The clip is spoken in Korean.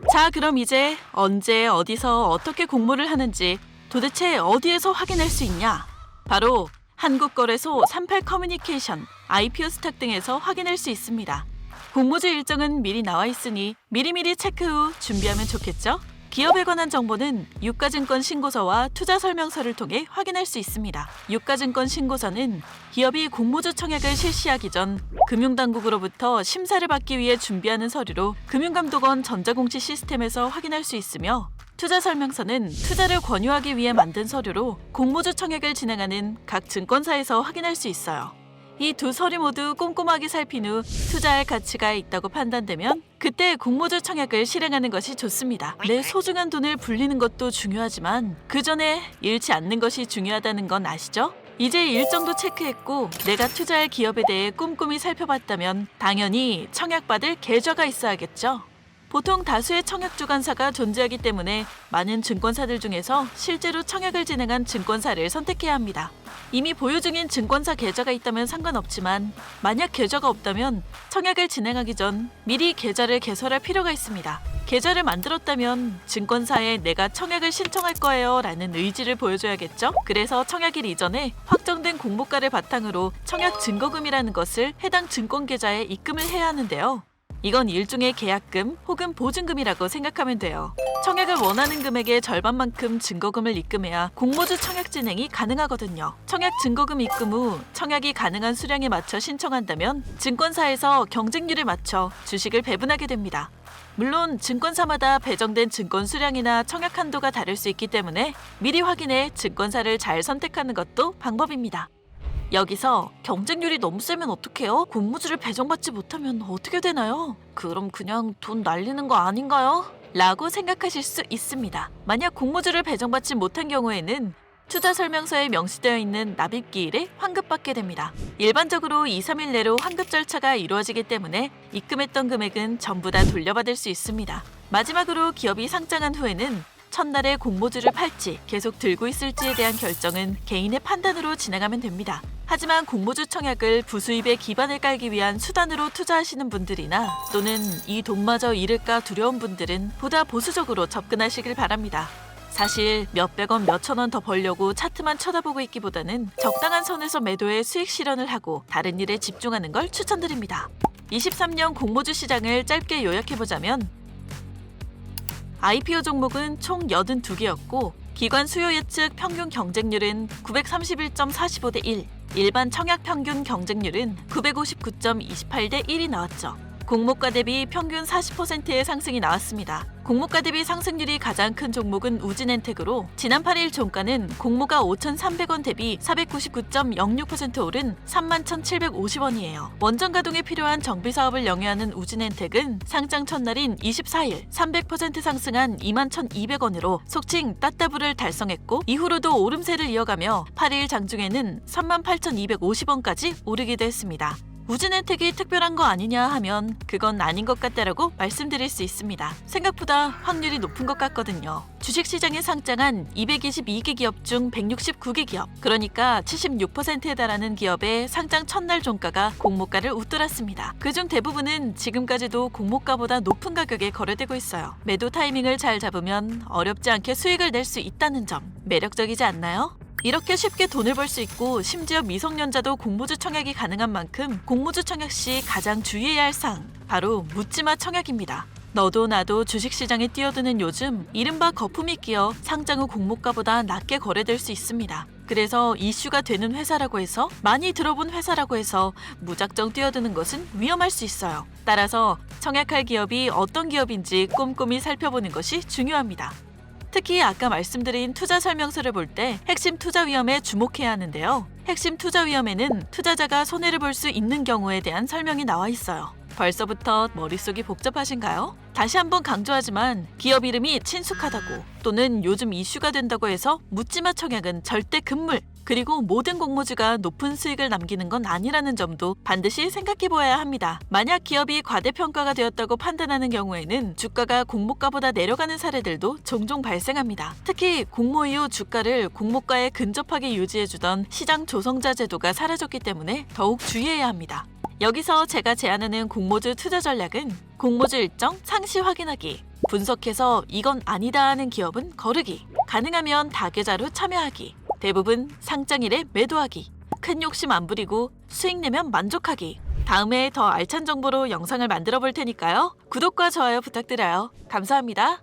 자, 그럼 이제 언제 어디서 어떻게 공모를 하는지 도대체 어디에서 확인할 수 있냐? 바로 한국거래소 38커뮤니케이션, IPO 스탁 등에서 확인할 수 있습니다. 공모주 일정은 미리 나와 있으니 미리미리 체크 후 준비하면 좋겠죠? 기업에 관한 정보는 유가증권 신고서와 투자설명서를 통해 확인할 수 있습니다. 유가증권 신고서는 기업이 공모주 청약을 실시하기 전 금융당국으로부터 심사를 받기 위해 준비하는 서류로 금융감독원 전자공시 시스템에서 확인할 수 있으며, 투자설명서는 투자를 권유하기 위해 만든 서류로 공모주 청약을 진행하는 각 증권사에서 확인할 수 있어요. 이 두 서류 모두 꼼꼼하게 살핀 후 투자할 가치가 있다고 판단되면 그때 공모주 청약을 실행하는 것이 좋습니다. 내 소중한 돈을 불리는 것도 중요하지만 그 전에 잃지 않는 것이 중요하다는 건 아시죠? 이제 일정도 체크했고 내가 투자할 기업에 대해 꼼꼼히 살펴봤다면 당연히 청약받을 계좌가 있어야겠죠? 보통 다수의 청약 주관사가 존재하기 때문에 많은 증권사들 중에서 실제로 청약을 진행한 증권사를 선택해야 합니다. 이미 보유 중인 증권사 계좌가 있다면 상관없지만 만약 계좌가 없다면 청약을 진행하기 전 미리 계좌를 개설할 필요가 있습니다. 계좌를 만들었다면 증권사에 내가 청약을 신청할 거예요 라는 의지를 보여줘야겠죠? 그래서 청약일 이전에 확정된 공모가를 바탕으로 청약 증거금이라는 것을 해당 증권계좌에 입금을 해야 하는데요. 이건 일종의 계약금 혹은 보증금이라고 생각하면 돼요. 청약을 원하는 금액의 절반만큼 증거금을 입금해야 공모주 청약 진행이 가능하거든요. 청약 증거금 입금 후 청약이 가능한 수량에 맞춰 신청한다면 증권사에서 경쟁률에 맞춰 주식을 배분하게 됩니다. 물론 증권사마다 배정된 증권 수량이나 청약 한도가 다를 수 있기 때문에 미리 확인해 증권사를 잘 선택하는 것도 방법입니다. 여기서 경쟁률이 너무 세면 어떡해요? 공모주를 배정받지 못하면 어떻게 되나요? 그럼 그냥 돈 날리는 거 아닌가요? 라고 생각하실 수 있습니다. 만약 공모주를 배정받지 못한 경우에는 투자 설명서에 명시되어 있는 납입기일에 환급받게 됩니다. 일반적으로 2-3일 내로 환급 절차가 이루어지기 때문에 입금했던 금액은 전부 다 돌려받을 수 있습니다. 마지막으로 기업이 상장한 후에는 첫날에 공모주를 팔지 계속 들고 있을지에 대한 결정은 개인의 판단으로 진행하면 됩니다. 하지만 공모주 청약을 부수입에 기반을 깔기 위한 수단으로 투자하시는 분들이나 또는 이 돈마저 잃을까 두려운 분들은 보다 보수적으로 접근하시길 바랍니다. 사실 몇백 원, 몇천 원 더 벌려고 차트만 쳐다보고 있기보다는 적당한 선에서 매도해 수익 실현을 하고 다른 일에 집중하는 걸 추천드립니다. 23년 공모주 시장을 짧게 요약해보자면 IPO 종목은 총 82개였고 기관 수요 예측 평균 경쟁률은 931.45대 1, 일반 청약 평균 경쟁률은 959.28대 1이 나왔죠. 공모가 대비 평균 40%의 상승이 나왔습니다. 공모가 대비 상승률이 가장 큰 종목은 우진엔텍으로 지난 8일 종가는 공모가 5,300원 대비 499.06% 오른 31,750원이에요. 원전 가동에 필요한 정비 사업을 영위하는 우진엔텍은 상장 첫날인 24일 300% 상승한 21,200원으로 속칭 따따블을 달성했고 이후로도 오름세를 이어가며 8일 장중에는 38,250원까지 오르기도 했습니다. 우진엔텍이 특별한 거 아니냐 하면 그건 아닌 것 같다라고 말씀드릴 수 있습니다. 생각보다 확률이 높은 것 같거든요. 주식시장에 상장한 222개 기업 중 169개 기업, 그러니까 76%에 달하는 기업의 상장 첫날 종가가 공모가를 웃돌았습니다. 그중 대부분은 지금까지도 공모가보다 높은 가격에 거래되고 있어요. 매도 타이밍을 잘 잡으면 어렵지 않게 수익을 낼 수 있다는 점 매력적이지 않나요? 이렇게 쉽게 돈을 벌 수 있고 심지어 미성년자도 공모주 청약이 가능한 만큼 공모주 청약 시 가장 주의해야 할 사항, 바로 묻지마 청약입니다. 너도 나도 주식시장에 뛰어드는 요즘 이른바 거품이 끼어 상장 후 공모가보다 낮게 거래될 수 있습니다. 그래서 이슈가 되는 회사라고 해서 많이 들어본 회사라고 해서 무작정 뛰어드는 것은 위험할 수 있어요. 따라서 청약할 기업이 어떤 기업인지 꼼꼼히 살펴보는 것이 중요합니다. 특히 아까 말씀드린 투자 설명서를 볼 때 핵심 투자 위험에 주목해야 하는데요. 핵심 투자 위험에는 투자자가 손해를 볼 수 있는 경우에 대한 설명이 나와 있어요. 벌써부터 머릿속이 복잡하신가요? 다시 한번 강조하지만 기업 이름이 친숙하다고 또는 요즘 이슈가 된다고 해서 묻지마 청약은 절대 금물, 그리고 모든 공모주가 높은 수익을 남기는 건 아니라는 점도 반드시 생각해보아야 합니다. 만약 기업이 과대평가가 되었다고 판단하는 경우에는 주가가 공모가보다 내려가는 사례들도 종종 발생합니다. 특히 공모 이후 주가를 공모가에 근접하게 유지해주던 시장 조성자 제도가 사라졌기 때문에 더욱 주의해야 합니다. 여기서 제가 제안하는 공모주 투자 전략은 공모주 일정 상시 확인하기, 분석해서 이건 아니다 하는 기업은 거르기. 가능하면 다계좌로 참여하기. 대부분 상장일에 매도하기. 큰 욕심 안 부리고 수익 내면 만족하기. 다음에 더 알찬 정보로 영상을 만들어 볼 테니까요. 구독과 좋아요 부탁드려요. 감사합니다.